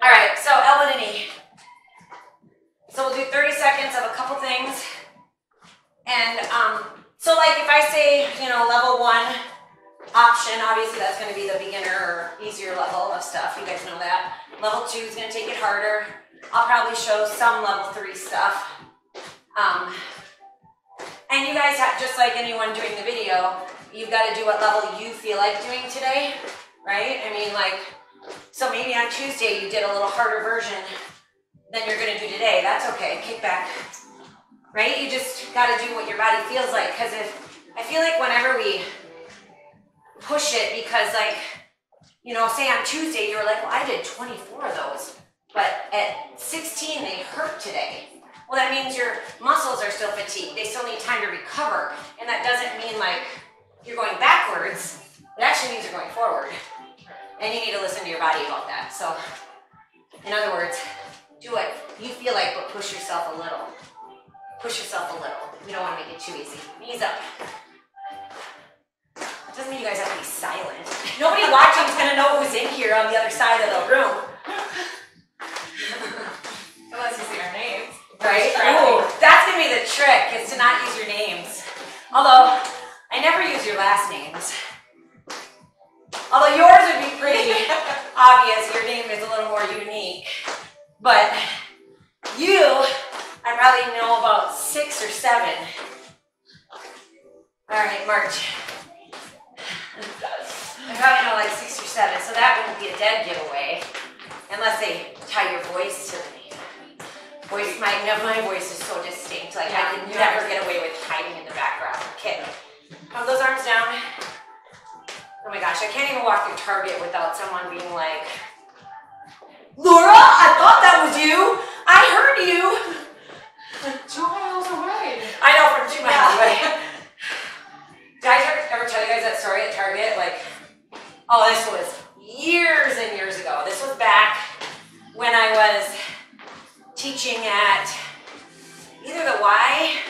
All right, so elbow to knee. So we'll do 30 seconds of a couple things. And so like if I say, you know, level 1 option, obviously that's going to be the beginner or easier level of stuff. You guys know that. Level 2 is going to take it harder. I'll probably show some level 3 stuff. And you guys have, just like anyone doing the video, you've got to do what level you feel like doing today, right? I mean, like, so maybe on Tuesday you did a little harder version than you're going to do today. That's okay. Kick back, right? You just got to do what your body feels like. Because I feel like whenever we push it, because like, you know, say on Tuesday you were like, well, I did 24 of those, but at 16 they hurt today. Well, that means your muscles are still fatigued. They still need time to recover. And that doesn't mean like you're going backwards. It actually means you're going forward. And you need to listen to your body about that. So, in other words, do what you feel like, but push yourself a little. Push yourself a little. You don't want to make it too easy. Knees up. It doesn't mean you guys have to be silent. Nobody watching is going to know who's in here on the other side of the room. Unless you see our names. Right? Ooh, that's going to be the trick, is to not use your names. Although, I never use your last names. Although yours would be pretty obvious. Your name is a little more unique. But you, I probably know about 6 or 7. All right, March. I probably know like 6 or 7, so that wouldn't be a dead giveaway. Unless they tie your voice to the name. My voice is so distinct. Like I could never get away with hiding in the background. Okay. Put those arms down. Oh my gosh, I can't even walk through Target without someone being like, Laura, I thought that was you. I heard you. 2 miles away. I know, from 2 miles away. Did I ever tell you guys that story at Target? Like, oh, this was years and years ago. This was back when I was teaching at either the Y,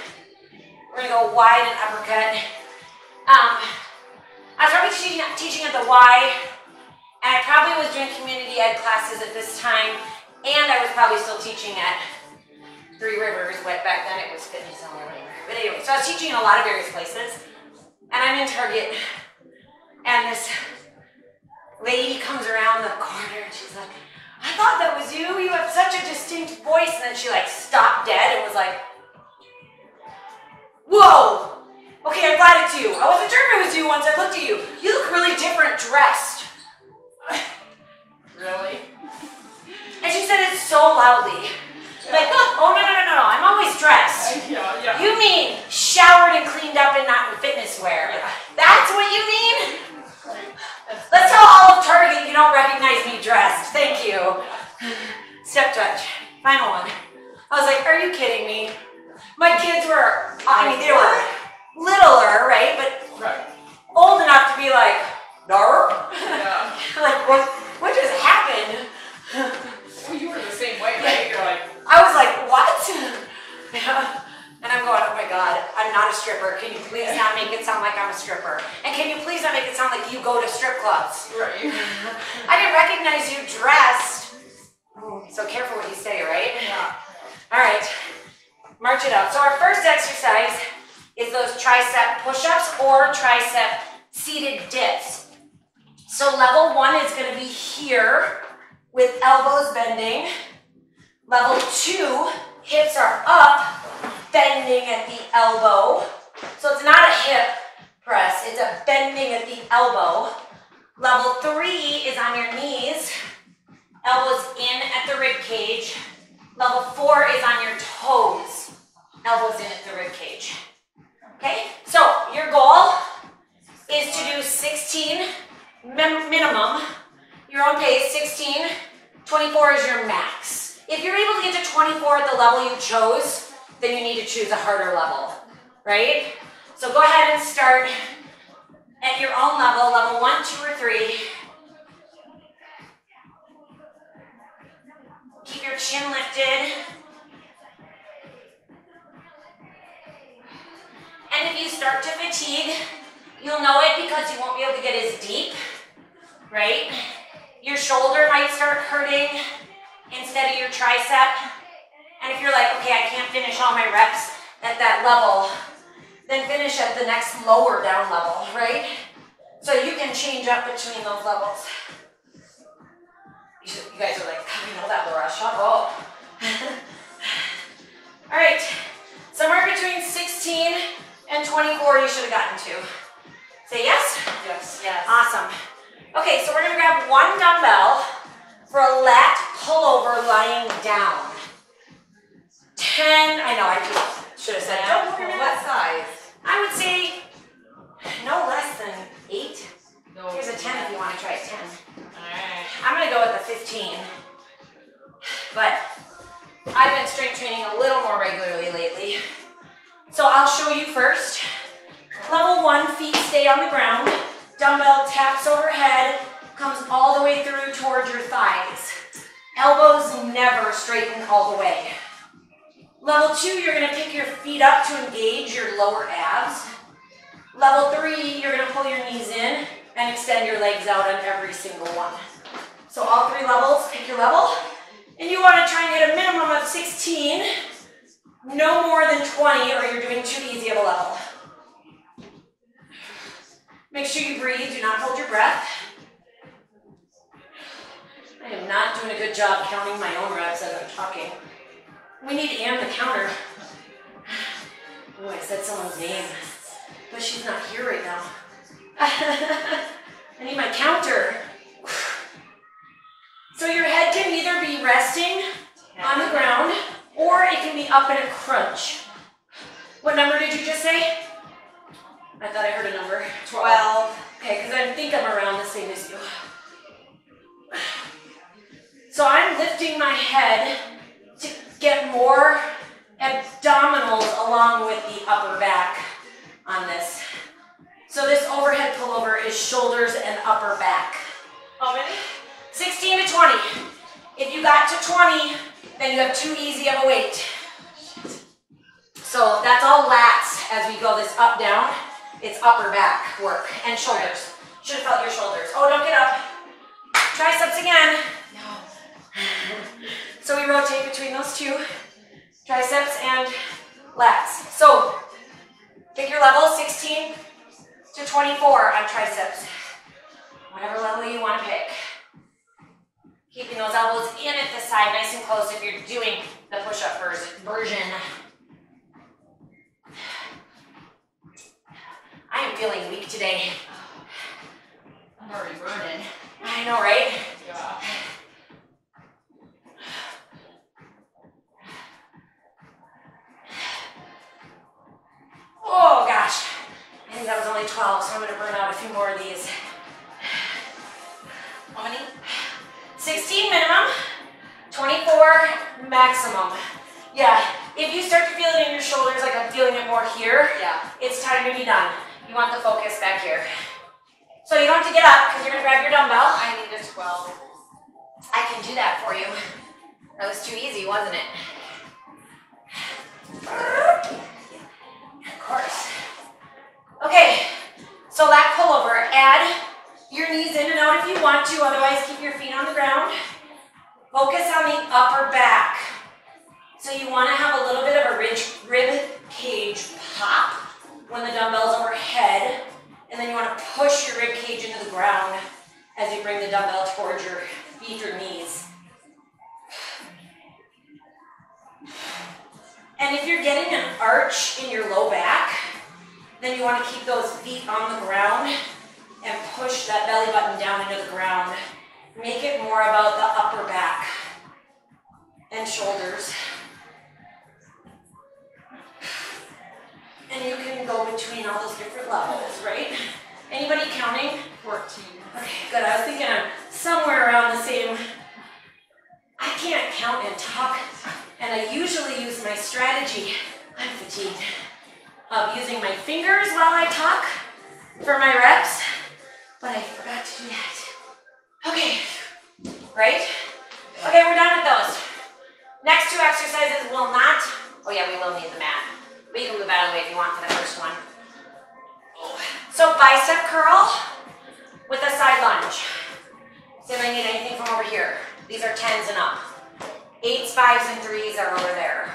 we're going to go wide and uppercut. I was probably teaching at the Y, and I probably was doing community ed classes at this time, and I was probably still teaching at 3 Rivers, but back then it was fitness only, whatever. But anyway, so I was teaching in a lot of various places, and I'm in Target, and this lady comes around the corner, and she's like, I thought that was you. You have such a distinct voice. And then she like stopped dead and was like, whoa. Okay, I'm glad it's you. I wasn't sure if it was you once I looked at you. You look really different dressed. Really? And she said it so loudly. Like, oh, no. I'm always dressed. Yeah. You mean showered and cleaned up and not in fitness wear. That's what you mean? Let's tell all of Target you don't recognize me dressed. Thank you. Step touch. Final one. I was like, are you kidding me? My kids were, I mean, they were littler, right? But old enough to be like, no. Yeah. Like, what just happened? Well, you were the same way, right? You're like, I was like, what? And I'm going, oh my God, I'm not a stripper. Can you please not make it sound like I'm a stripper? And can you please not make it sound like you go to strip clubs? right. I didn't recognize you dressed. So careful what you say, right? Yeah. All right, march it out. So our first exercise is those tricep push-ups or tricep seated dips. So level 1 is going to be here with elbows bending. Level 2, hips are up, bending at the elbow. So it's not a hip press, it's a bending at the elbow. Level 3 is on your knees, elbows in at the rib cage. Level 4 is on your toes, elbows in at the rib cage. Okay, so your goal is to do 16 minimum, your own pace, 16, 24 is your max. If you're able to get to 24 at the level you chose, then you need to choose a harder level, right? So go ahead and start at your own level, level 1, 2, or 3. Keep your chin lifted. And if you start to fatigue, you'll know it because you won't be able to get as deep, right? Your shoulder might start hurting. instead of your tricep. And if you're like, okay, I can't finish all my reps at that level, then finish at the next lower down level, right? So you can change up between those levels. You guys are like, how do you know that, Laura? Shut up. All right, somewhere between 16 and 24 you should have gotten to. Say yes? Yes. Yes. Awesome. Okay, so we're gonna grab one dumbbell for a lat pullover lying down. 10, I know, I should have said, don't look at me. What size? I would say no less than 8. No. Here's a 10 if you want to try a 10. Alright. I'm going to go with a 15. But I've been strength training a little more regularly lately. So I'll show you first. Level 1, feet stay on the ground. Dumbbell taps overhead, comes all the way through towards your thighs. Elbows never straighten all the way. Level 2, you're going to pick your feet up to engage your lower abs. Level 3, you're going to pull your knees in and extend your legs out on every single one. So all 3 levels, pick your level. And you want to try and get a minimum of 16, no more than 20, or you're doing too easy of a level. Make sure you breathe, do not hold your breath. I am not doing a good job counting my own reps as I'm talking. We need Ann the counter. Oh, I said someone's name, but she's not here right now. I need my counter. So your head can either be resting on the ground, or it can be up in a crunch. What number did you just say? I thought I heard a number. 12. Okay, because I think I'm around the same as you. So I'm lifting my head to get more abdominals along with the upper back on this. So this overhead pullover is shoulders and upper back. How many? 16 to 20. If you got to 20, then you have too easy of a weight. So that's all lats as we go this up, down. It's upper back work and shoulders. Should have felt your shoulders. Oh, don't get up. Triceps again. No. So we rotate between those two, triceps and lats. So pick your level, 16 to 24 on triceps. Whatever level you want to pick. Keeping those elbows in at the side, nice and close if you're doing the push-up version. I am feeling weak today. I'm already burning. I know, right? Yeah. Oh gosh, I think that was only 12, so I'm going to burn out a few more of these. How many? 16 minimum, 24 maximum. Yeah, if you start to feel it in your shoulders, like I'm feeling it more here, Yeah. it's time to be done. You want the focus back here. So you don't have to get up because you're going to grab your dumbbell. I need a 12. I can do that for you. That was too easy, wasn't it? Of course. Okay, so lat pullover. Add your knees in and out if you want to, otherwise keep your feet on the ground. Focus on the upper back. So you want to have a little bit of a rib cage pop when the dumbbell's overhead, and then you want to push your rib cage into the ground as you bring the dumbbell towards your feet or knees. And if you're getting an arch in your low back, then you want to keep those feet on the ground and push that belly button down into the ground. Make it more about the upper back and shoulders. And you can go between all those different levels, right? Anybody counting? 14. Okay, good. I was thinking I'm somewhere around the same. I can't count and talk, and I usually use my strategy. I'm fatigued. Of using my fingers while I talk for my reps, but I forgot to do that. Okay, right? Okay, we're done with those. Next 2 exercises will not, oh yeah, we will need the mat. But you can move out of the way if you want for the first one. So bicep curl with a side lunge. See if I need anything from over here. These are 10s and up. 8s, 5s, and 3s are over there.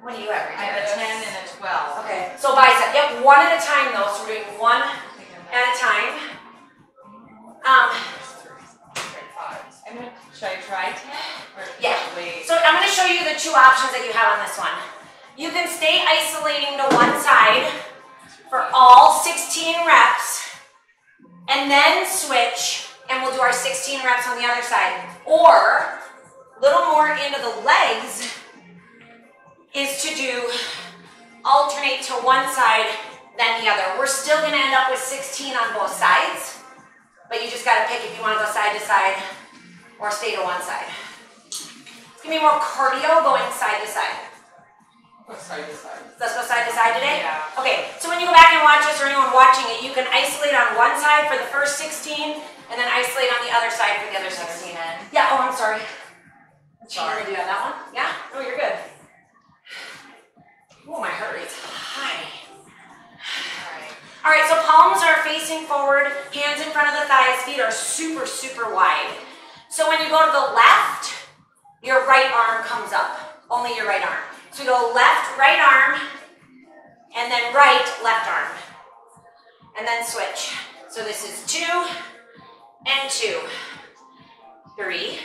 What do you have right I have a 10 and a 12. Okay, so bicep. Yep, one at a time though. So we're doing one at a time. Should I try 10? Yeah. So I'm going to show you the two options that you have on this one. You can stay isolating to one side for all 16 reps and then switch and we'll do our 16 reps on the other side. Or a little more into the legs is to do alternate to one side then the other. We're still going to end up with 16 on both sides, but you just got to pick if you want to go side to side or stay to one side. It's going to be more cardio going side to side. Side to side. Let's go side to side today? Yeah. Okay, so when you go back and watch this or anyone watching it, you can isolate on one side for the first 16 and then isolate on the other side for the other 16. Yeah, oh, I'm sorry. Sorry. Do you have that one? Yeah? Oh, you're good. Oh, my heart rate's high. All right, so palms are facing forward, hands in front of the thighs, feet are super, super wide. So when you go to the left, your right arm comes up, only your right arm. So we go left, right arm, and then right, left arm. And then switch. So this is 2 and 2, 3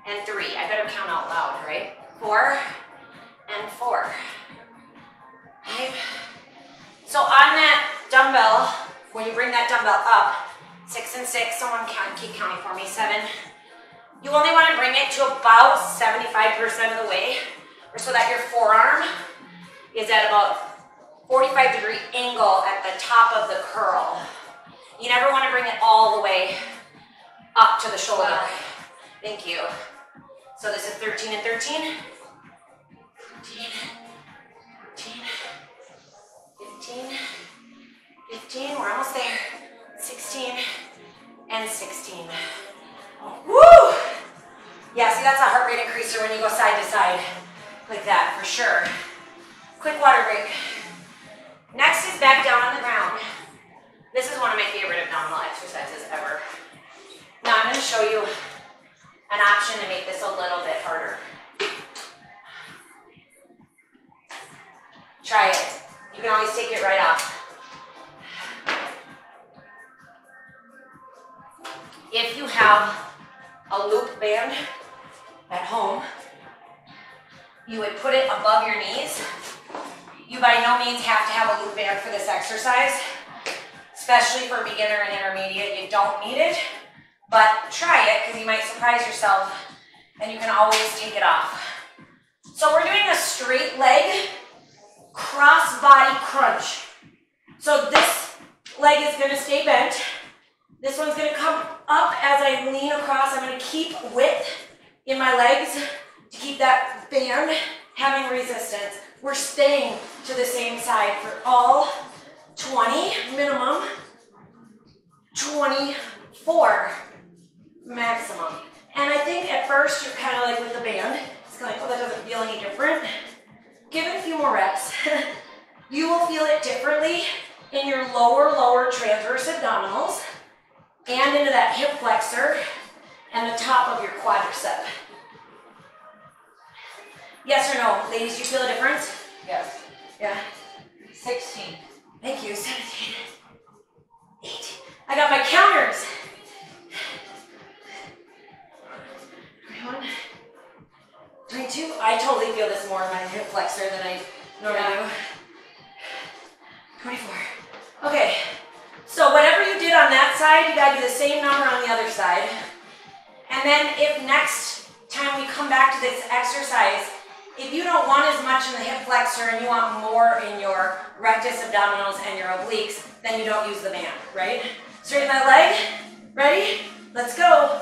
and 3. I better count out loud, right? 4 and 4. 5. So on that dumbbell, when you bring that dumbbell up, 6 and 6, someone keep counting for me, 7. You only want to bring it to about 75% of the way, or so that your forearm is at about 45-degree angle at the top of the curl. You never want to bring it all the way up to the shoulder. Wow. Thank you. So this is 13 and 13. 13, 14, 15, 15, we're almost there. 16 and 16. Woo! Yeah, see, that's a heart rate increaser when you go side to side like that, for sure. Quick water break. Next is back down on the ground. This is one of my favorite abdominal exercises ever. Now I'm going to show you an option to make this a little bit harder. Try it. You can always take it right off. If you have a loop band at home, you would put it above your knees. You by no means have to have a loop band for this exercise, especially for beginner and intermediate. You don't need it, but try it because you might surprise yourself and you can always take it off. So we're doing a straight leg cross body crunch. So this leg is going to stay bent. This one's going to come up as I lean across. I'm going to keep width in my legs to keep that band having resistance. We're staying to the same side for all 20 minimum, 24 maximum. And I think at first you're kind of like with the band, it's kind of like, oh, that doesn't feel any different. Give it a few more reps. You will feel it differently in your lower transverse abdominals and into that hip flexor and the top of your quadricep. Yes or no? Ladies, do you feel a difference? Yes. Yeah. 16. Thank you. 17. 18. I got my counters. 21. 22. I totally feel this more in my hip flexor than I normally do. 24. Okay. So whatever you did on that side, you gotta do the same number on the other side. And then if next time we come back to this exercise, if you don't want as much in the hip flexor and you want more in your rectus abdominals and your obliques, then you don't use the band, right? Straighten that leg. Ready? Let's go.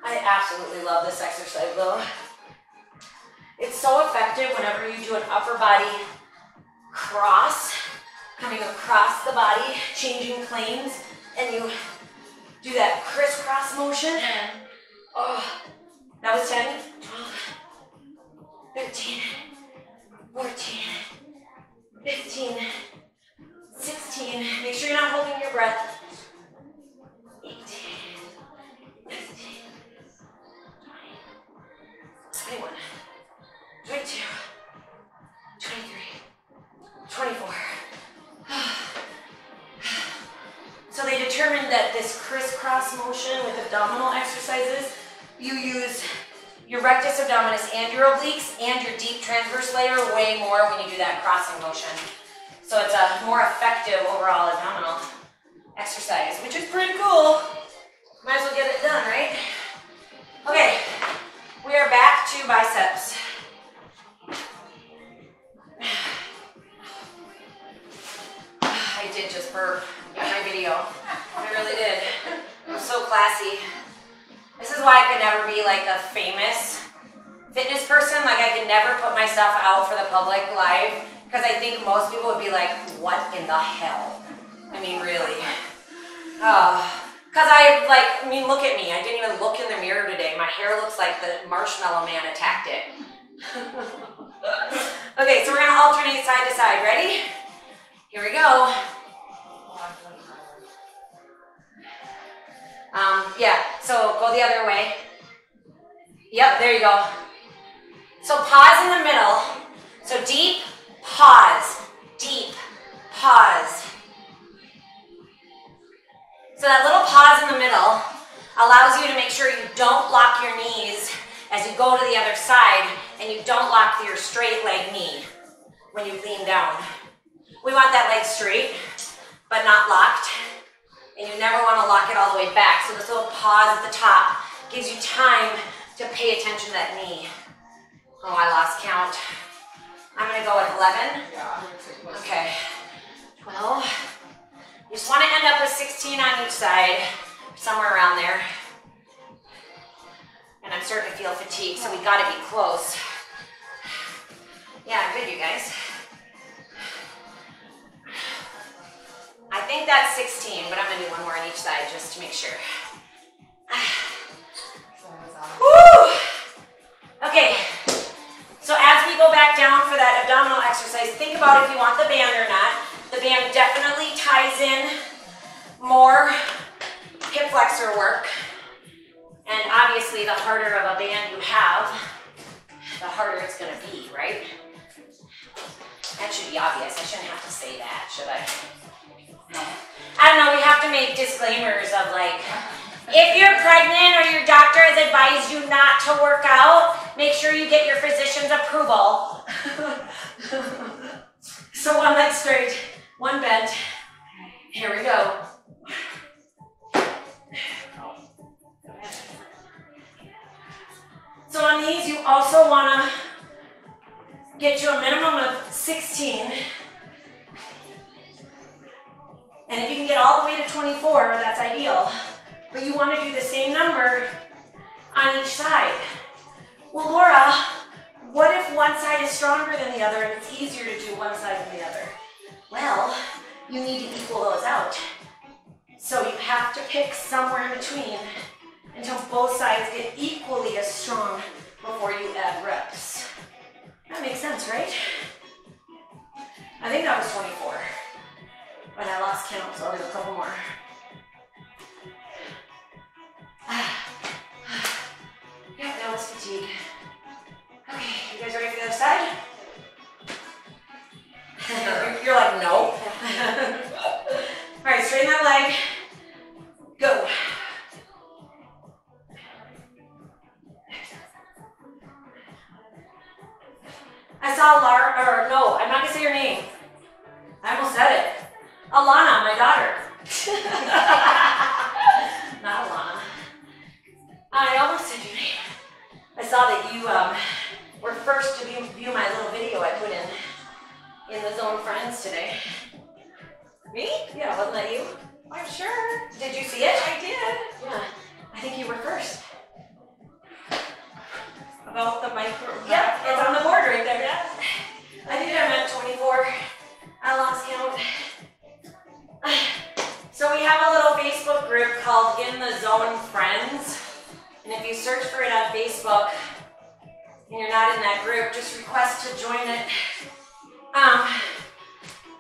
I absolutely love this exercise though. It's so effective whenever you do an upper body cross, coming across the body, changing planes, and you do that crisscross motion. Oh, that was 10, 12, 13, 14, 15, 16. Make sure you're not holding your breath. 18, 19, 22, 23, 24. So they determined that this crisscross motion with abdominal exercises, you use your rectus abdominis and your obliques and your deep transverse layer way more when you do that crossing motion. So it's a more effective overall abdominal exercise, which is pretty cool. Might as well get it done, right? Okay, we are back to biceps. I did just burp in my video. I really did. I'm so classy. This is why I could never be like a famous fitness person. Like I could never put myself out for the public live because I think most people would be like, what in the hell? I mean, really. Because I mean, look at me. I didn't even look in the mirror today. My hair looks like the Marshmallow Man attacked it. Okay, so we're going to alternate side to side. Ready? Here we go. Yeah, so go the other way. Yep, there you go. So pause in the middle. So deep, pause. Deep, pause. So that little pause in the middle allows you to make sure you don't lock your knees as you go to the other side and you don't lock your straight leg knee when you lean down. We want that leg straight, but not locked. And you never want to lock it all the way back. So this little pause at the top gives you time to pay attention to that knee. Oh, I lost count. I'm going to go with 11. Yeah, I'm going to take plus. Okay. 12. You just want to end up with 16 on each side, somewhere around there. And I'm starting to feel fatigued, so we got to be close. Yeah, good, you guys. I think that's 16, but I'm going to do one more on each side just to make sure. Woo! Okay, so as we go back down for that abdominal exercise, think about if you want the band or not. The band definitely ties in more hip flexor work. And obviously, the harder of a band you have, the harder it's going to be, right? That should be obvious. I shouldn't have to say that, should I? I don't know, we have to make disclaimers of like, if you're pregnant or your doctor has advised you not to work out, make sure you get your physician's approval. So one leg straight, one bent. Here we go. So on these, you also want to get to a minimum of 16. And if you can get all the way to 24, that's ideal. But you want to do the same number on each side. Well, Laura, what if one side is stronger than the other and it's easier to do one side than the other? Well, you need to equal those out. So you have to pick somewhere in between until both sides get equally as strong before you add reps. That makes sense, right? I think that was 24. But I lost count, so I'll do a couple more. Yeah, that was fatigue. Okay, you guys ready for the other side? You're like, no. All right, straighten that leg. Go. I saw no, I'm not gonna say your name. I almost said it. Alana, my daughter. Not Alana. I almost said your name. I saw that you were first to view my little video I put in the Zone Friends today. Me? Yeah, wasn't that you? I'm sure. Did you see it? I did. Yeah, I think you were first. About the micro. Yep, it's on the board right there. Yeah. I think I meant 24. I lost count. So we have a little Facebook group called In the Zone Friends. And if you search for it on Facebook and you're not in that group, just request to join it.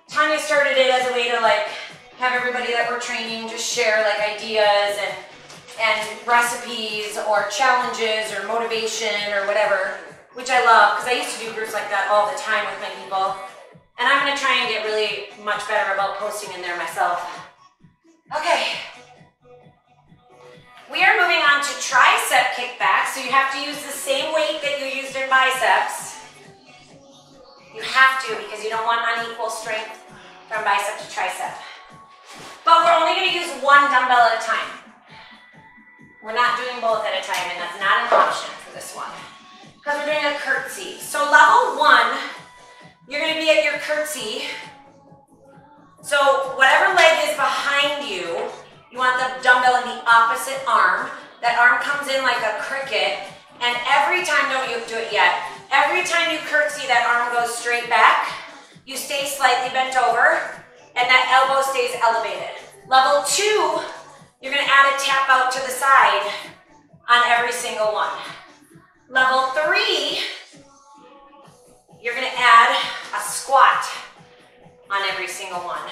Tanya started it as a way to like have everybody that we're training just share like ideas and recipes or challenges or motivation or whatever which I love because I used to do groups like that all the time with my people. And I'm gonna try and get really much better about posting in there myself. Okay. We are moving on to tricep kickback, so you have to use the same weight that you used in biceps. You have to because you don't want unequal strength from bicep to tricep. But we're only going to use one dumbbell at a time. We're not doing both at a time, and that's not an option for this one because we're doing a curtsy. So level 1, you're going to be at your curtsy. So whatever leg is behind you, you want the dumbbell in the opposite arm. That arm comes in like a cricket, and every time, don't you do it yet, every time you curtsy, that arm goes straight back. You stay slightly bent over, and that elbow stays elevated. Level 2, you're gonna add a tap out to the side on every single one. Level 3, you're gonna add a squat on every single one.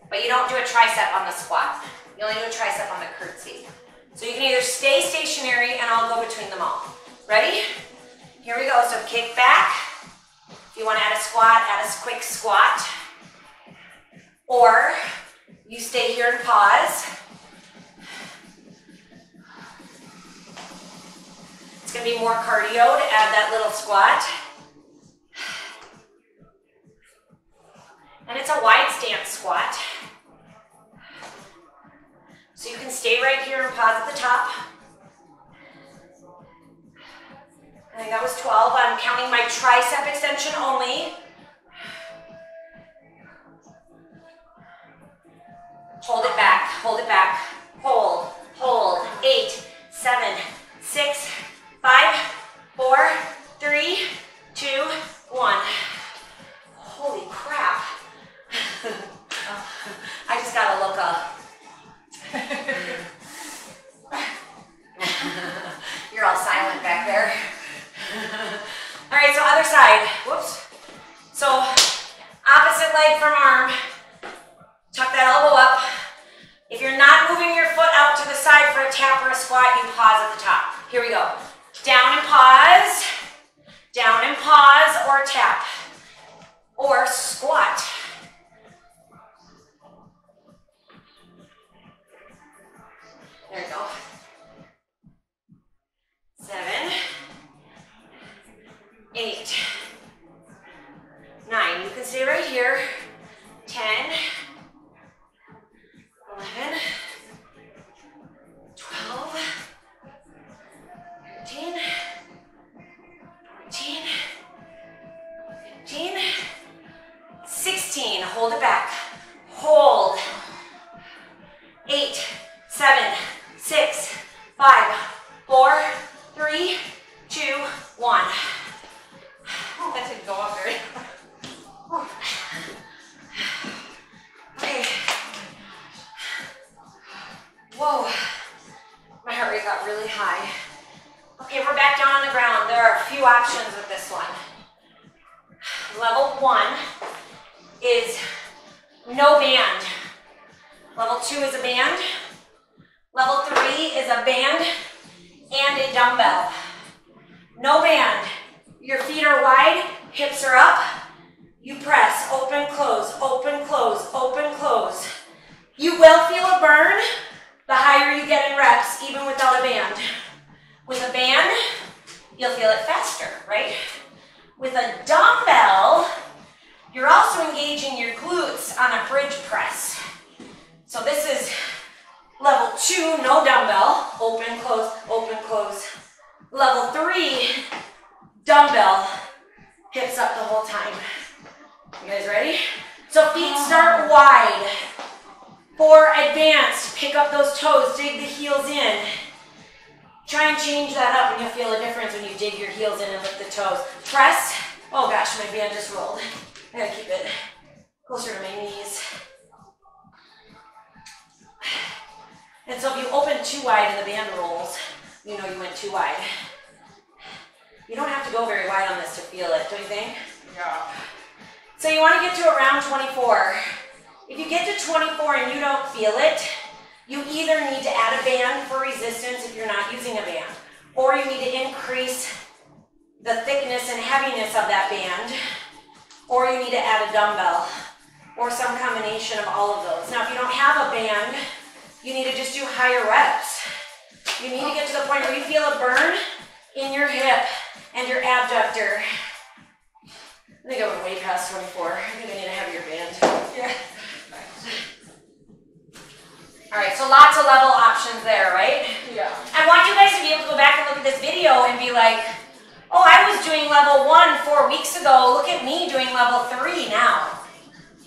But you don't do a tricep on the squat. You only do a tricep on the curtsy. So you can either stay stationary and I'll go between them all. Ready? Here we go. So kick back. If you want to add a squat, add a quick squat. Or you stay here and pause. It's going to be more cardio to add that little squat. And it's a wide stance squat. So you can stay right here and pause at the top. I think that was 12. I'm counting my tricep extension only. Hold it back, hold it back. Hold, hold. 8, 7, 6, 5, 4, 3, 2, 1. Holy crap. I just got to look up. You're all silent back there. All right, so other side. Whoops. So opposite leg from arm. Tuck that elbow up. If you're not moving your foot out to the side for a tap or a squat, you pause at the top. Here we go. Down and pause, or tap, or squat. There you go. 7, 8, 9. You can stay right here. 10, 11, 12, 13, 14, 15, 16. Hold it back. Hold. 8, 7, 6, 5, 4, 3, 2, 1. That didn't go up very high. Okay. Whoa. My heart rate got really high. Okay, we're back down on the ground. There are a few options with this one. Level 1 is no band. Level 2 is a band. Level 3 is a band and a dumbbell. No band. Your feet are wide, hips are up. You press, open, close, open, close, open, close. You will feel a burn the higher you get in reps, even without a band. With a band, you'll feel it faster, right? With a dumbbell, you're also engaging your glutes on a bridge press. So this is level 2, no dumbbell, open, close, open, close. Level 3, dumbbell, hips up the whole time. You guys ready? So feet start wide. For advanced, pick up those toes, dig the heels in. Try and change that up and you'll feel a difference when you dig your heels in and lift the toes. Press. Oh gosh, my band just rolled. I gotta keep it closer to my knees. And so if you open too wide and the band rolls, you know you went too wide. You don't have to go very wide on this to feel it, don't you think? Yeah. So you want to get to around 24. If you get to 24 and you don't feel it, you either need to add a band for resistance if you're not using a band, or you need to increase the thickness and heaviness of that band, or you need to add a dumbbell, or some combination of all of those. Now, if you don't have a band, you need to just do higher reps. You need to get to the point where you feel a burn in your hip and your abductor. I think I went way past 24. I think I need a heavier band. Yeah. All right, so lots of level options there, right? Yeah. I want you guys to be able to go back and look at this video and be like, oh, I was doing level 1 4 weeks ago. Look at me doing level 3 now,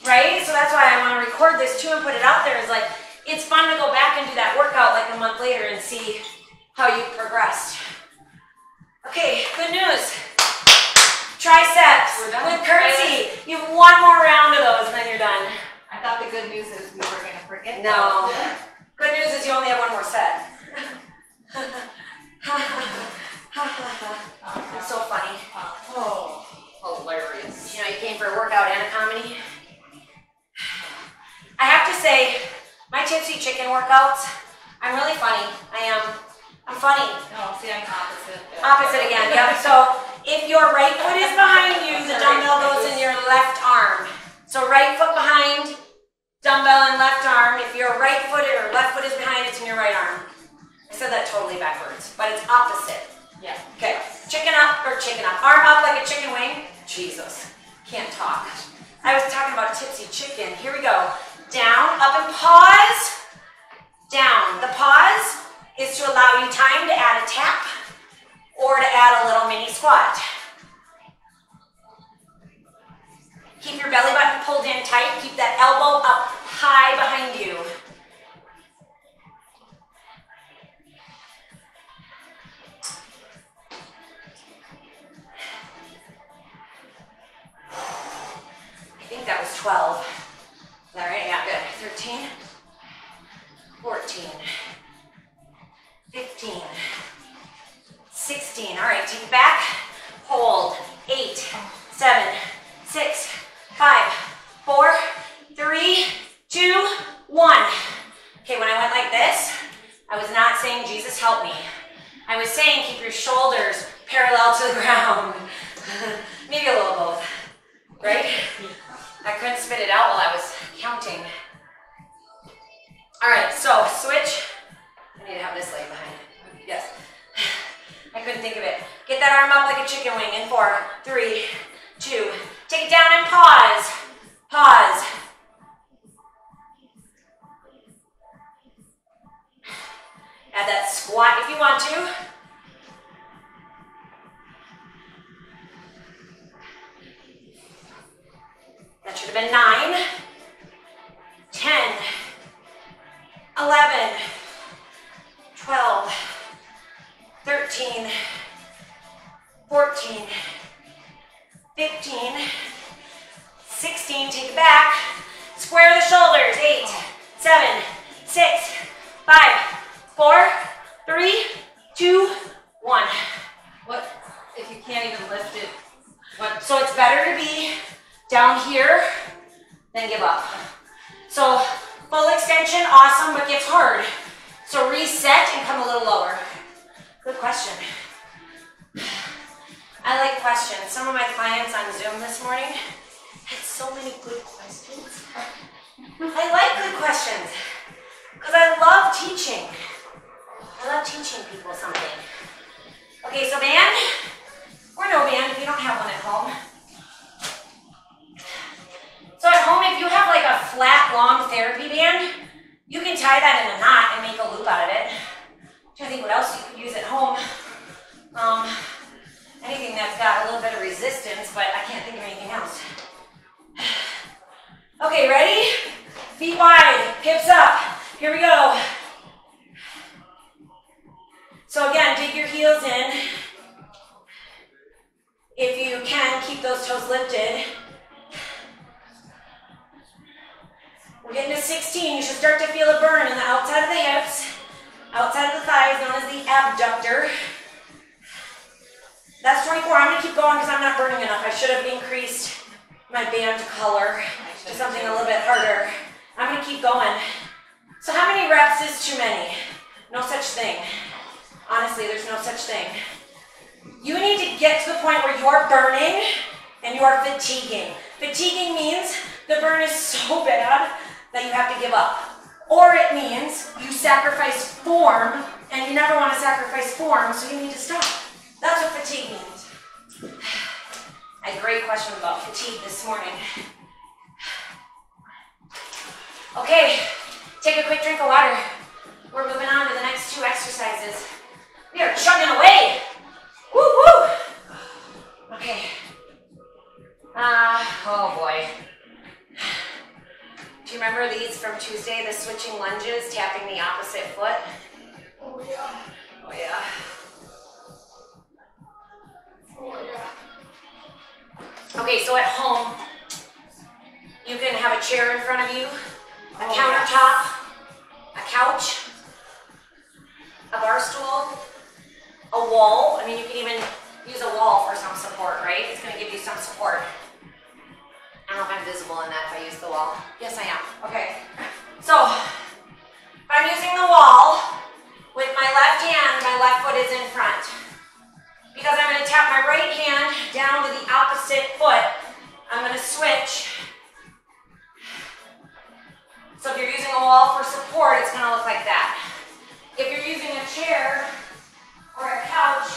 right? So that's why I want to record this too and put it out there. Is like, it's fun to go back and do that workout like a month later and see how you progressed. Okay, good news. Triceps with curtsy. You have one more round of those and then you're done. I thought the good news is we were going to forget. No. Those. Good news is you only have one more set. It's so funny. Oh, hilarious. You know, you came for a workout and a comedy. I have to say, my Tipsy Chicken workouts, I'm really funny. I'm funny. No, see, I'm opposite. Opposite again, yep. So if your right foot is behind you, the dumbbell goes in your left arm. So right foot behind, dumbbell in left arm. If your right foot or left foot is behind, it's in your right arm. I said that totally backwards, but it's opposite. Yeah. Okay, chicken up. Arm up like a chicken wing. Jesus, can't talk. I was talking about Tipsy Chicken. Here we go. Down, up and pause. Down. The pause is to allow you time to add a tap or to add a little mini squat. Keep your belly button pulled in tight. Keep that elbow up high behind you. I think that was 12. Is that right? Yeah, good. 13, 14, 15, 16. All right, take it back. Hold. 8, 7, 6, 5, 4, 3, 2, 1. Okay, when I went like this, I was not saying, Jesus, help me. I was saying, keep your shoulders parallel to the ground. Maybe a little both, right? I couldn't spit it out while I was counting. All right, so switch. I need to have this leg behind. Yes. I couldn't think of it. Get that arm up like a chicken wing in 4, 3, 2. Take it down and pause. Pause. Add that squat if you want to. That should have been 9, 10, 11, 12, 13, 14, 15, 16, take it back, square the shoulders, 8, 7, 6, 5, 4, 3, 2, 1. What if you can't even lift it? What? So it's better to be down here than give up. So full extension, awesome, but gets hard. So reset and come a little lower. Good question. I like questions. Some of my clients on Zoom this morning had so many good questions. I like good questions because I love teaching. I love teaching people something. Okay, so band or no band if you don't have one at home. So at home, if you have like a flat, long therapy band, you can tie that in a knot and make a loop out of it. I'm trying to think what else you could use at home. Anything that's got a little bit of resistance, but I can't think of anything else. Okay, ready? Feet wide, hips up. Here we go. So again, dig your heels in. If you can, keep those toes lifted. We're getting to 16. You should start to feel a burn in the outside of the hips, outside of the thighs, known as the abductor. That's 24. I'm going to keep going because I'm not burning enough. I should have increased my band color to something a little bit harder. I'm going to keep going. So how many reps is too many? No such thing. Honestly, there's no such thing. You need to get to the point where you're burning and you're fatiguing. Fatiguing means the burn is so bad that you have to give up. Or it means you sacrifice form, and you never want to sacrifice form, so you need to stop. That's what fatigue means. I had a great question about fatigue this morning. Okay, take a quick drink of water. We're moving on to the next 2 exercises. We are chugging away. Woo woo. Okay. Oh boy. Do you remember these from Tuesday, the switching lunges, tapping the opposite foot? Oh yeah. Oh yeah. Oh yeah. Okay, so at home, you can have a chair in front of you, a countertop, a couch, a bar stool, a wall. I mean, you can even use a wall for some support, right? It's going to give you some support. I don't know if I'm visible in that if I use the wall. Yes, I am. Okay. So, if I'm using the wall, with my left hand, my left foot is in front. Because I'm going to tap my right hand down to the opposite foot, I'm going to switch. So if you're using a wall for support, it's going to look like that. If you're using a chair or a couch,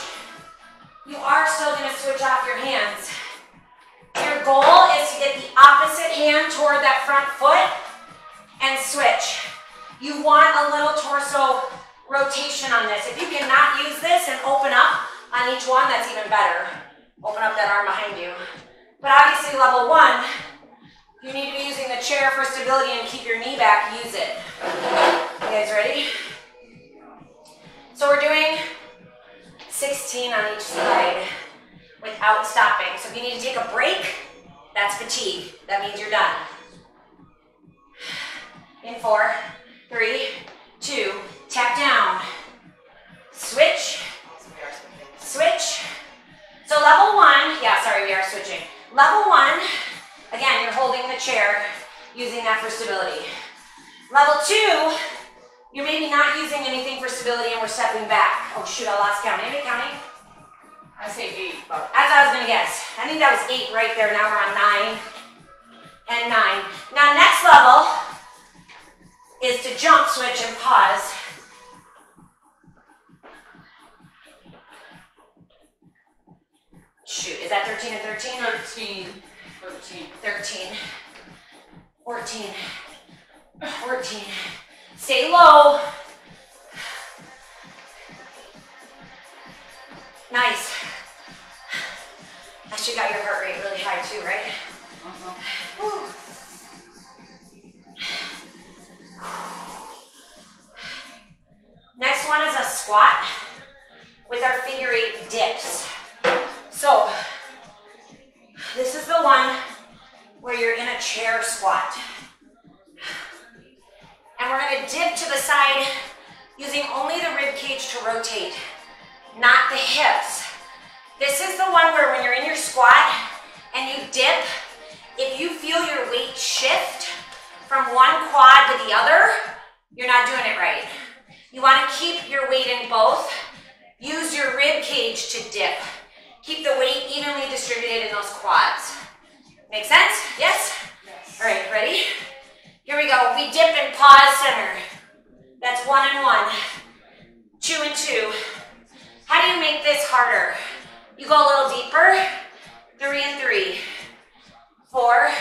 you are still going to switch off your hands. Your goal is to get the opposite hand toward that front foot and switch. You want a little torso rotation on this. If you cannot use this and open up on each one, that's even better. Open up that arm behind you. But obviously level 1, you need to be using the chair for stability and keep your knee back. Use it. You guys ready? So we're doing 16 on each side without stopping. So if you need to take a break, that's fatigue. That means you're done. In 4, 3, 2, tap down. Switch. Switch. So level 1, yeah, sorry, we are switching. Level 1, again, you're holding the chair, using that for stability. Level 2, you're maybe not using anything for stability and we're stepping back. Oh shoot, I lost count. Anybody counting? I say 8, but As I was gonna guess. I think that was 8 right there. Now we're on 9 and 9. Now next level is to jump, switch, and pause. Shoot, is that 13 and 13? 13, 13, 14, 14. Stay low. Nice. Actually got your heart rate really high too, right? Woo. Next one is a squat with our figure 8 dips. So, this is the one where you're in a chair squat. And we're going to dip to the side using only the rib cage to rotate, not the hips. This is the one where when you're in your squat and you dip, if you feel your weight shift from one quad to the other, you're not doing it right. You want to keep your weight in both. Use your rib cage to dip. Keep the weight evenly distributed in those quads. Make sense? Yes? Yes. All right, ready? Here we go. We dip and pause center. That's 1 and 1. 2 and 2. How do you make this harder? You go a little deeper. 3 and 3. 4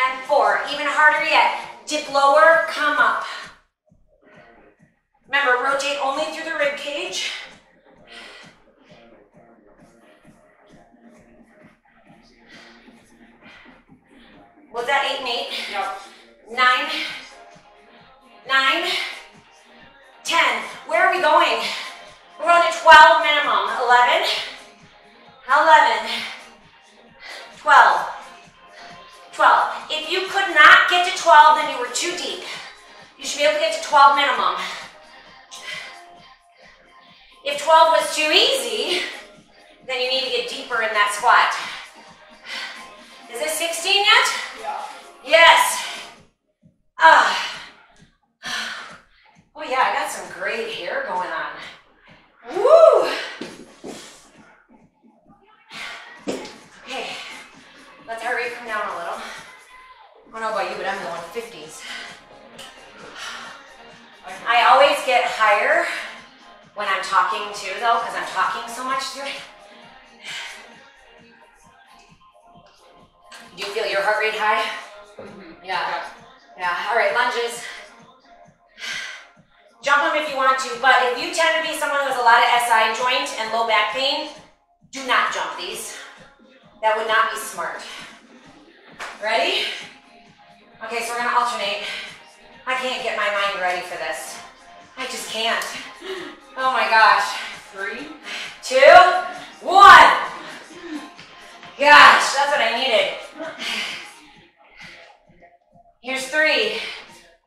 and 4. Even harder yet. Dip lower, come up. Remember, rotate only through the rib cage. Was that 8 and 8? Yep. 9, 9, 10. Where are we going? We're going to 12 minimum. 11, 11, 12, 12. If you could not get to 12, then you were too deep. You should be able to get to 12 minimum. If 12 was too easy, then you need to get deeper in that squat. Is this 16 yet? Yeah. Yes. Oh yeah, I got some great hair going on. Woo! but I'm going 50s. I always get higher when I'm talking too, though, because I'm talking so much through it. Do you feel your heart rate high? Mm-hmm. Yeah. Yeah. All right, lunges. Jump them if you want to, but if you tend to be someone who has a lot of SI joint and low back pain, do not jump these. That would not be smart. Ready? Okay, so we're gonna alternate. I can't get my mind ready for this. I just can't. Oh my gosh. 3, 2, 1. Gosh, that's what I needed. Here's 3,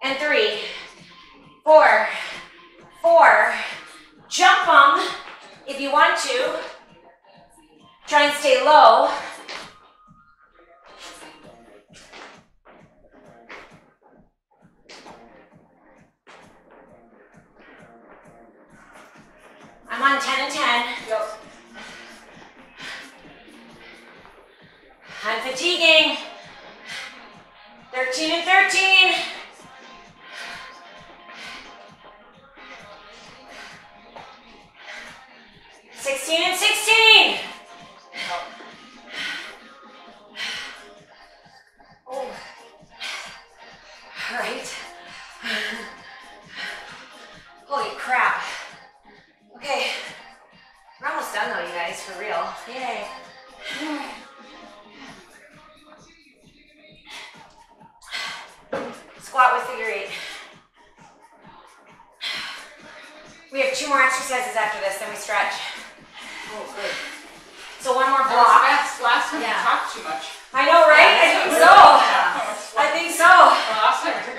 and 3, 4, 4. Jump them if you want to. Try and stay low. I'm on 10 and 10. Yep. I'm fatiguing. 13 and 13. And 16. Oh. All right. Holy crap. Okay. We're almost done though, you guys, for real. Yay. Squat with figure 8. We have 2 more exercises after this, then we stretch. Oh, good. So one more That block. was last time you talked too much. I know, right? I think so. I think so. Last time I took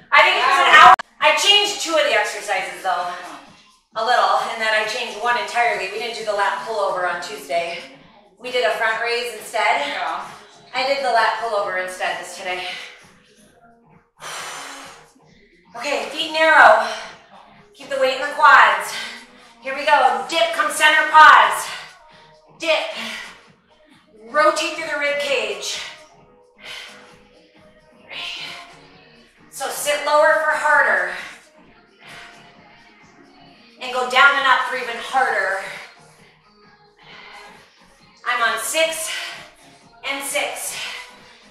I think it was an hour. I changed 2 of the exercises though. A little, and then I changed 1 entirely. We didn't do the lat pullover on Tuesday. We did a front raise instead. Yeah. I did the lat pullover instead this today. Okay, feet narrow. Keep the weight in the quads. Here we go. Dip, come center, pause. Dip. Rotate through the rib cage. So sit lower for harder. And go down and up for even harder. I'm on 6 and 6.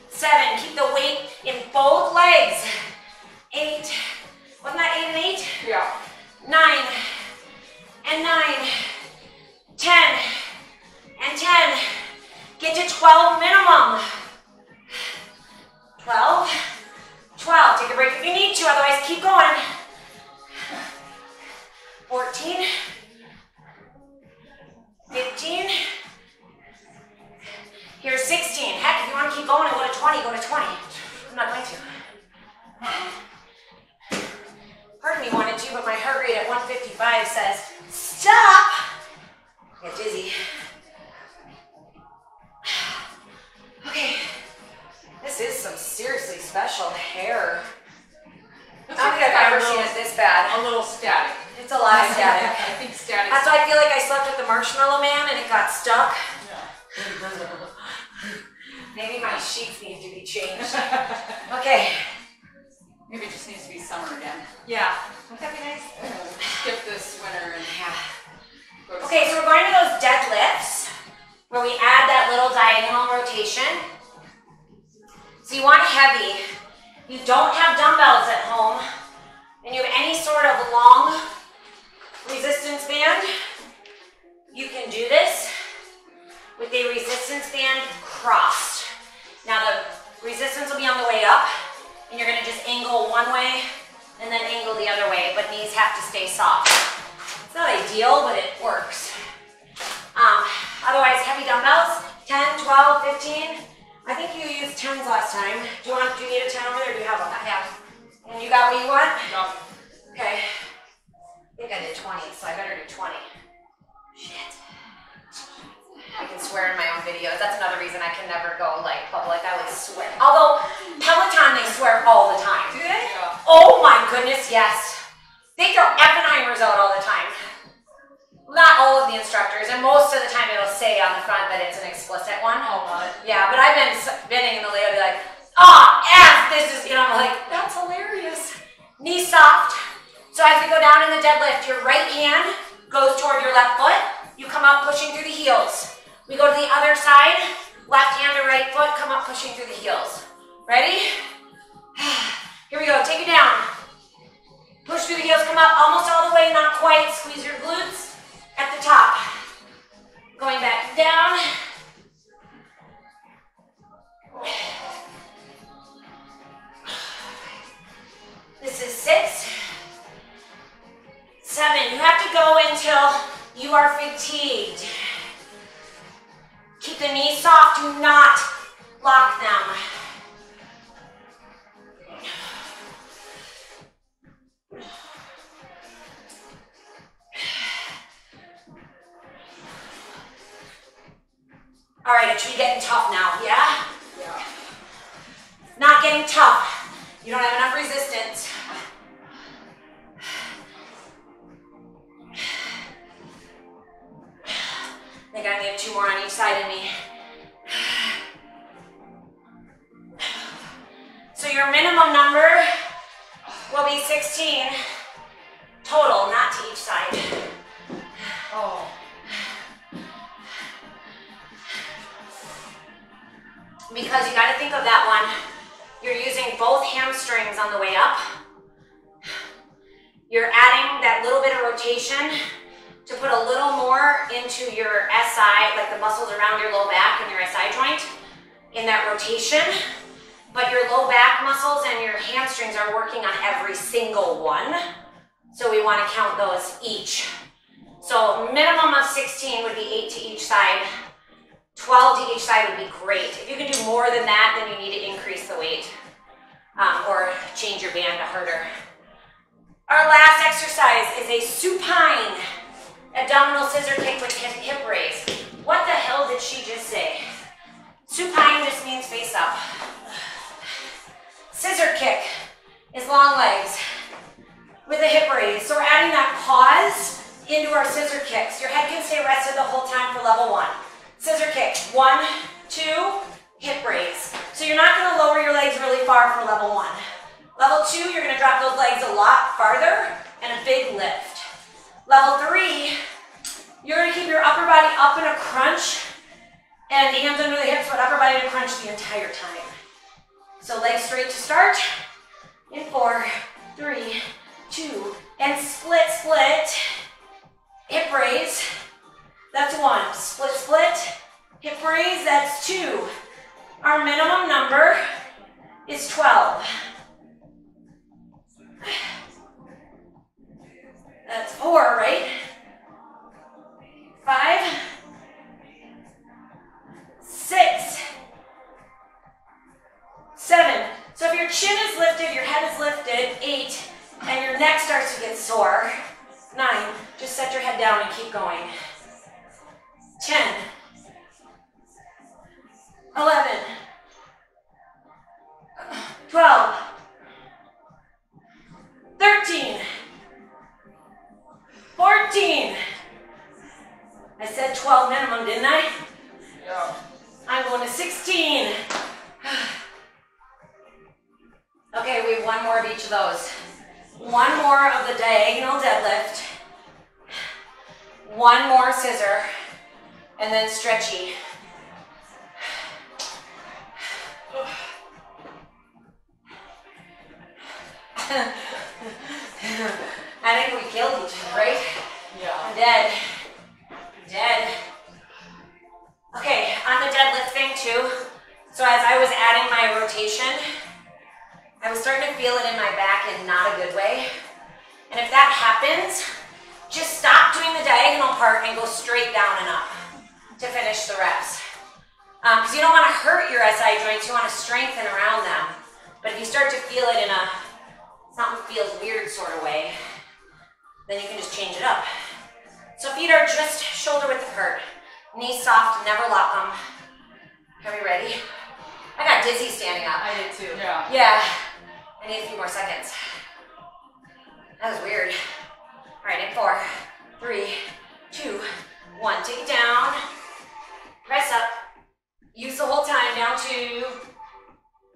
7. Keep the weight in both legs. 8. Wasn't that 8 and 8? Yeah. 9 and 9. 10 and 10. Get to 12 minimum. 12. 12. Take a break if you need to, otherwise keep going. 14. 15. Here's 16. Heck, if you want to keep going and go to 20, go to 20. I'm not going to. Part of me wanted to, but my heart rate at 155 says, stop! I get dizzy. Okay. This is some seriously special hair. I don't think I've ever seen it this bad. A little static. It's a lot of static. I think static. That's why I feel like I slept with the Marshmallow Man and it got stuck. Yeah. Maybe my sheets need to be changed. Okay. Maybe it just needs to be summer again. Yeah. Wouldn't that be nice? Skip this winter and go to Okay, so we're going to those deadlifts where we add that little diagonal rotation. So you want heavy. You don't have dumbbells at home and you have any sort of long resistance band, you can do this with a resistance band crossed. Now the resistance will be on the way up and you're gonna just angle one way and then angle the other way, but knees have to stay soft. It's not ideal, but it works. Otherwise, heavy dumbbells, 10, 12, 15. I think you used 10s last time. Do you need a 10 over there, or do you have them? I have. And you got what you want? No. Okay. I think I did 20, so I better do 20. Shit. I can swear in my own videos. That's another reason I can never go like public. I would swear. Although Peloton, they swear all the time. Do they? Yeah. Oh my goodness, yes. They throw Oppenheimers out all the time. Not all of the instructors, and most of the time it'll say on the front that it's an explicit one. Oh, what? Yeah, but I've been spinning and the lady will be like, oh, F, this Left hand to right foot, come up pushing through the heels. Ready? Here we go, take it down. Push through the heels, come up almost all the way, not quite. Squeeze your glutes at the top. Going back down. This is 6, 7. You have to go until you are fatigued. Keep the knees soft, do not lock them. All right, it should be getting tough now, yeah? Yeah. Not getting tough. You don't have enough resistance. I think I only have 2 more on each side of me. So your minimum number will be 16 total, not to each side. Oh. Because you got to think of that one. You're using both hamstrings on the way up. You're adding that little bit of rotation to put a little more into your SI, like the muscles around your low back and your SI joint in that rotation. But your low back muscles and your hamstrings are working on every single one. So we want to count those each. So minimum of 16 would be 8 to each side. 12 to each side would be great. If you can do more than that, then you need to increase the weight or change your band to harder. Our last exercise is a supine abdominal scissor kick with hip raise. What the hell did she just say? Supine just means face up. Scissor kick is long legs with a hip raise. So we're adding that pause into our scissor kicks. Your head can stay rested the whole time for level 1. Scissor kick, 1, 2, hip raise. So you're not gonna lower your legs really far for level 1. Level 2, you're gonna drop those legs a lot farther and a big lift. Level 3, you're gonna keep your upper body up in a crunch and hands under the hips, but upper body in a crunch the entire time. So legs straight to start. In 4, 3, 2, and split, split. Hip raise. That's 1. Split, split. Hip raise, that's 2. Our minimum number is 12. That's 4, right? 5, 6, 7. So if your chin is lifted, your head is lifted, 8, and your neck starts to get sore, 9. Just set your head down and keep going. 10, 11, 12, 13, 14. I said 12 minimum, didn't I? Yeah. I'm going to 16. Okay, we have 1 more of each of those. 1 more of the diagonal deadlift. 1 more scissor. And then stretchy. I think we killed each other, right? Yeah. I'm dead. I'm dead. Okay, on the deadlift thing too. So as I was adding my rotation, I was starting to feel it in my back in not a good way. And if that happens, just stop doing the diagonal part and go straight down and up to finish the reps. Because you don't want to hurt your SI joints, you want to strengthen around them. But if you start to feel it in a something feels weird sort of way, then you can just change it up. So feet are just shoulder width apart. Knees soft, never lock them. Are we ready? I got dizzy standing up. I did too. Yeah. Yeah. I need a few more seconds. That was weird. All right, in 4, 3, 2, 1. Take it down. Press up. Use the whole time down to,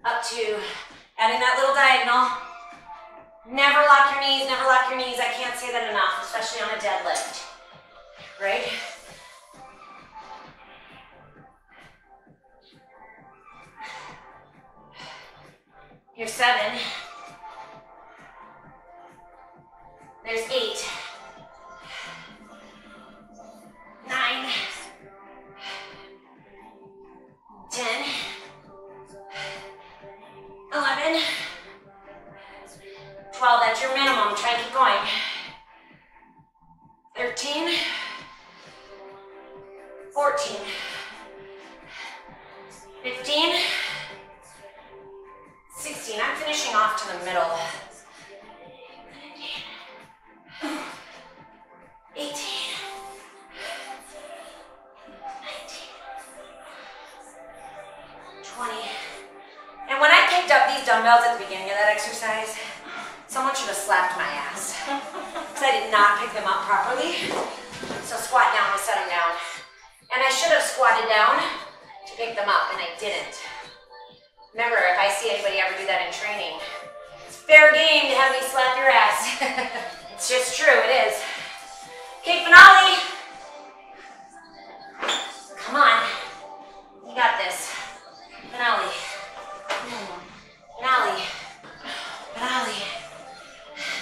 up to, adding that little diagonal. Never lock your knees, never lock your knees. I can't say that enough, especially on a deadlift. Right? Here's 7. There's 8. 9. 10. 11. 12, that's your minimum. Try to keep going. 13. 14. 15. 16. I'm finishing off to the middle. 18. 19. 20. And when I picked up these dumbbells at the beginning of that exercise, someone should have slapped my ass. Because I did not pick them up properly. So squat down to set them down. And I should have squatted down to pick them up, and I didn't. Remember, if I see anybody ever do that in training, it's fair game to have me slap your ass. It's just true, it is. Okay, finale. Come on. You got this. Finale. Finale. Finale.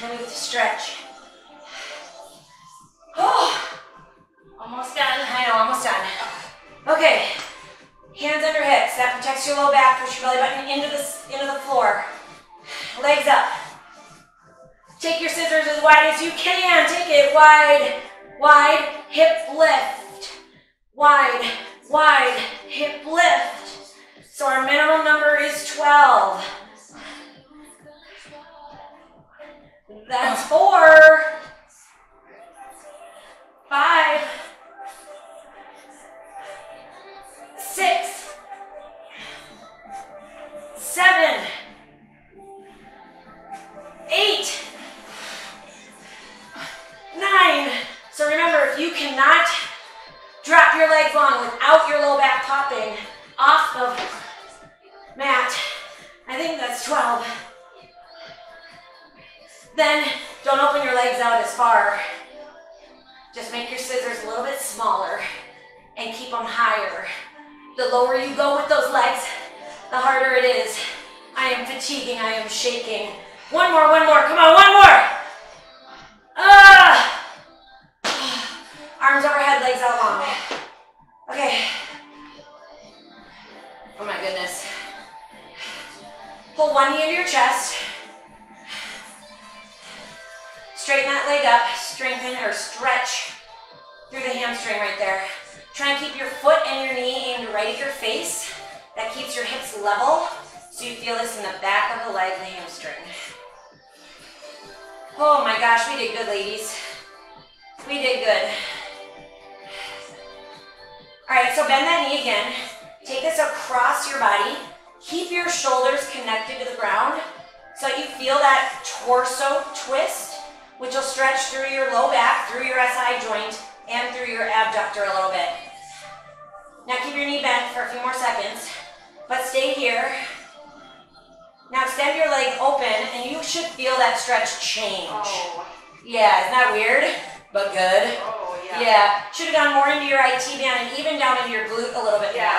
Then we get to stretch. Oh, almost done. I know, almost done. Okay, hands under hips. That protects your low back. Push your belly button into the floor. Legs up. Take your scissors as wide as you can. Take it wide, wide, hip lift. Wide, wide, hip lift. So our minimum number is 12. That's 4. 5. 6. 7. 8. 9. So remember, if you cannot drop your legs long without your low back popping off the mat, I think that's 12. Then don't open your legs out as far. Just make your scissors a little bit smaller and keep them higher. The lower you go with those legs, the harder it is. I am fatiguing, I am shaking. One more, come on, one more. Arms overhead, legs out long. Okay. Oh my goodness. Pull one knee into your chest. Straighten that leg up, strengthen or stretch through the hamstring right there. Try and keep your foot and your knee aimed right at your face. That keeps your hips level, so you feel this in the back of the leg, the hamstring. Oh my gosh, we did good, ladies. We did good. All right, so bend that knee again. Take this across your body. Keep your shoulders connected to the ground so you feel that torso twist, which will stretch through your low back, through your SI joint, and through your abductor a little bit. Now keep your knee bent for a few more seconds, but stay here. Now extend your leg open, and you should feel that stretch change. Oh. Yeah, isn't that weird? But good. Oh, yeah. Yeah, should have gone more into your IT band and even down into your glute a little bit more.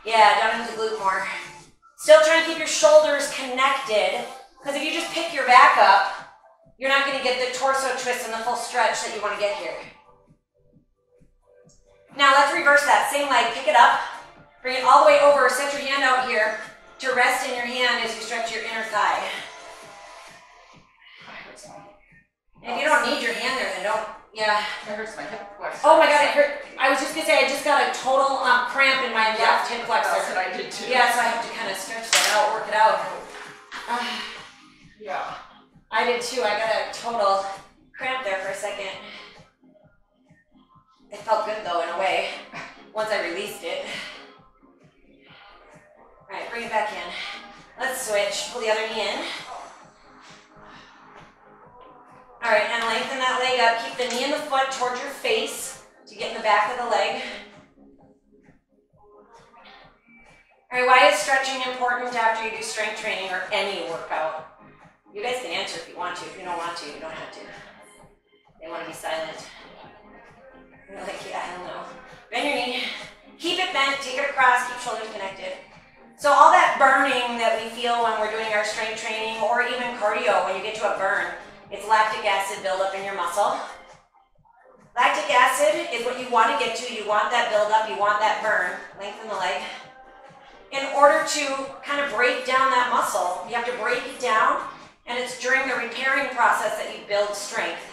Yeah, down into the glute more. Still try and keep your shoulders connected, because if you just pick your back up, you're not going to get the torso twist and the full stretch that you want to get here. Now let's reverse that. Same leg, pick it up, bring it all the way over, set your hand out here to rest in your hand as you stretch your inner thigh. And if you don't need your hand there, then don't, yeah. That hurts my hip flexor. Oh my God, it hurt. I was just going to say, I just got a total cramp in my left hip flexor. That's what I did too. Yeah, so I have to kind of stretch that out, work it out. Yeah. I did too. I got a total cramp there for a second. It felt good though, in a way, once I released it. All right, bring it back in. Let's switch. Pull the other knee in. All right, and lengthen that leg up. Keep the knee and the foot towards your face to get in the back of the leg. All right, why is stretching important after you do strength training or any workout? You guys can answer if you want to. If you don't want to, you don't have to. They want to be silent. You're like, yeah, I don't know. Bend your knee. Keep it bent. Take it across. Keep shoulders connected. So all that burning that we feel when we're doing our strength training or even cardio, when you get to a burn, it's lactic acid buildup in your muscle. Lactic acid is what you want to get to. You want that buildup, you want that burn, lengthen the leg. In order to kind of break down that muscle, you have to break it down, and it's during the repairing process that you build strength.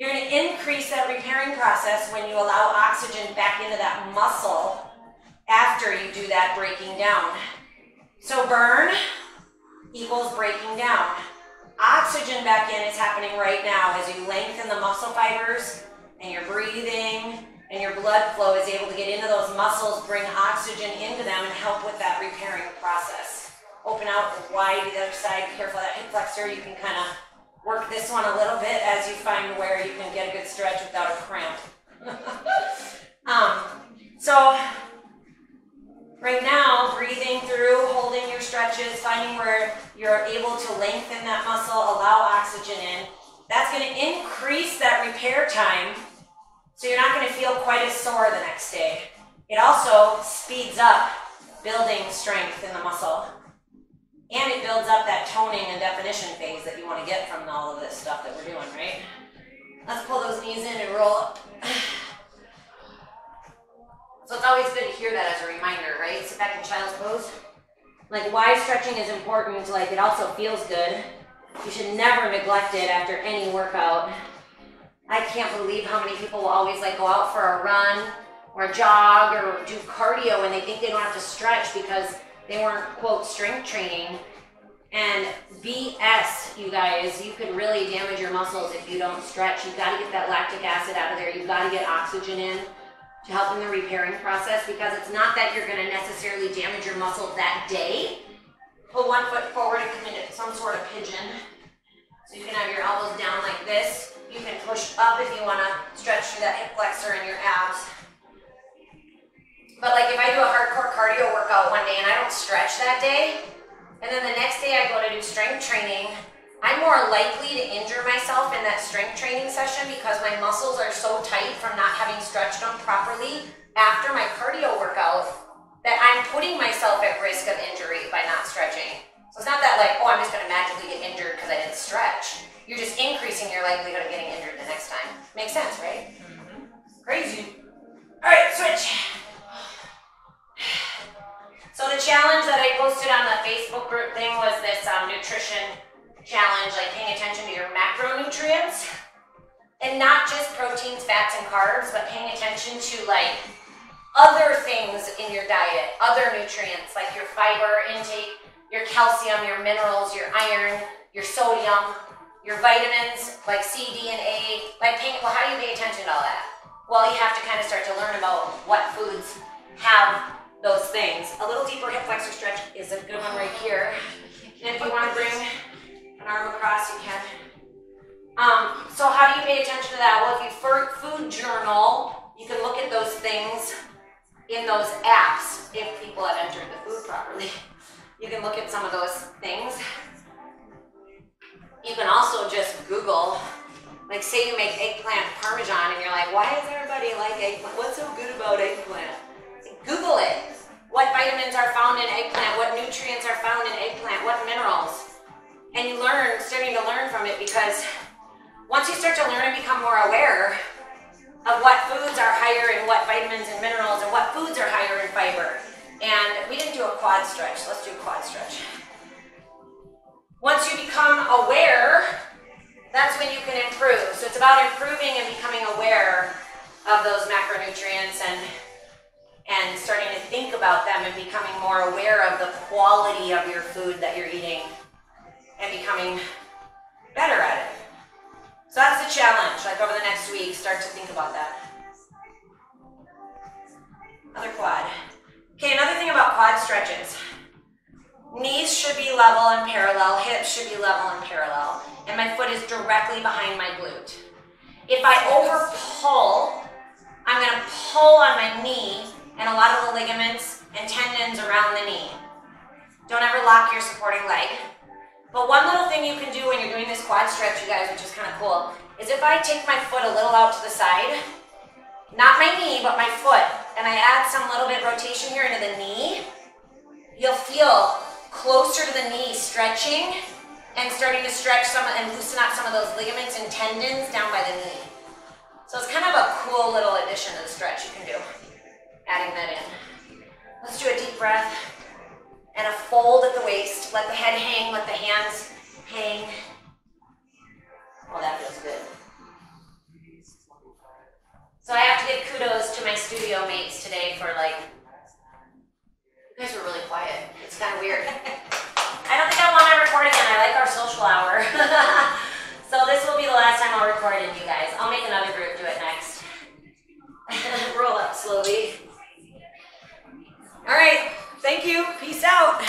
You're going to increase that repairing process when you allow oxygen back into that muscle after you do that breaking down. So burn equals breaking down. Oxygen back in is happening right now as you lengthen the muscle fibers and you're breathing and your blood flow is able to get into those muscles, bring oxygen into them and help with that repairing process. Open out wide to the other side, be careful of that hip flexor. You can kind of work this one a little bit as you find where you can get a good stretch without a cramp. So right now, breathing through, holding your stretches, finding where you're able to lengthen that muscle, allow oxygen in. That's going to increase that repair time, so you're not going to feel quite as sore the next day. It also speeds up building strength in the muscle. And it builds up that toning and definition phase that you want to get from all of this stuff that we're doing, right? Let's pull those knees in and roll up. So it's always good to hear that as a reminder, right? Sit back in child's pose. Like why stretching is important, like it also feels good. You should never neglect it after any workout. I can't believe how many people will always like go out for a run or a jog or do cardio and they think they don't have to stretch because they weren't, quote, strength training. And BS, you guys, you could really damage your muscles if you don't stretch. You've got to get that lactic acid out of there. You've got to get oxygen in to help in the repairing process, because it's not that you're going to necessarily damage your muscle that day. Pull one foot forward and come into some sort of pigeon. So you can have your elbows down like this. You can push up if you want to stretch through that hip flexor and your abs. But like if I do a hardcore cardio workout one day and I don't stretch that day, and then the next day I go to do strength training, I'm more likely to injure myself in that strength training session because my muscles are so tight from not having stretched them properly after my cardio workout that I'm putting myself at risk of injury by not stretching. So it's not that like, oh, I'm just going to magically get injured because I didn't stretch. You're just increasing your likelihood of getting injured the next time. Makes sense, right? Mm-hmm. Crazy. All right, switch. So the challenge that I posted on the Facebook group thing was this nutrition challenge, like paying attention to your macronutrients. And not just proteins, fats, and carbs, but paying attention to like other things in your diet, other nutrients, like your fiber intake, your calcium, your minerals, your iron, your sodium, your vitamins, like C, D, and A. Like well, how do you pay attention to all that? Well, you have to kind of start to learn about what foods have those things. A little deeper hip flexor stretch is a good one right here. And if you want to bring an arm across, you can. So how do you pay attention to that? Well, if you food journal, you can look at those things in those apps if people have entered the food properly. You can look at some of those things. You can also just Google, like say you make eggplant parmesan and you're like, why does everybody like eggplant? What's so good about eggplant? Google it. What vitamins are found in eggplant? What nutrients are found in eggplant? What minerals? And you starting to learn from it, because once you start to learn and become more aware of what foods are higher in what vitamins and minerals and what foods are higher in fiber. And we didn't do a quad stretch. Let's do a quad stretch. Once you become aware, that's when you can improve. So it's about improving and becoming aware of those macronutrients and starting to think about them and becoming more aware of the quality of your food that you're eating and becoming better at it. So that's the challenge, like over the next week, start to think about that. Another quad. Okay, another thing about quad stretches. Knees should be level and parallel, hips should be level and parallel, and my foot is directly behind my glute. If I over pull, I'm going to pull on my knee and a lot of the ligaments and tendons around the knee. Don't ever lock your supporting leg. But one little thing you can do when you're doing this quad stretch, you guys, which is kind of cool, is if I take my foot a little out to the side, not my knee, but my foot, and I add some little bit rotation here into the knee, you'll heel closer to the knee, stretching and starting to stretch some and loosen up some of those ligaments and tendons down by the knee. So it's kind of a cool little addition to the stretch you can do, adding that in. Let's do a deep breath and a fold at the waist. Let the head hang, let the hands hang. Oh, that feels good. So I have to give kudos to my studio mates today for like, you guys were really quiet. It's kind of weird. I don't think I want to record again. I like our social hour. So this will be the last time I'll record in you guys. I'll make another group do it next. Roll up slowly. All right. Thank you. Peace out.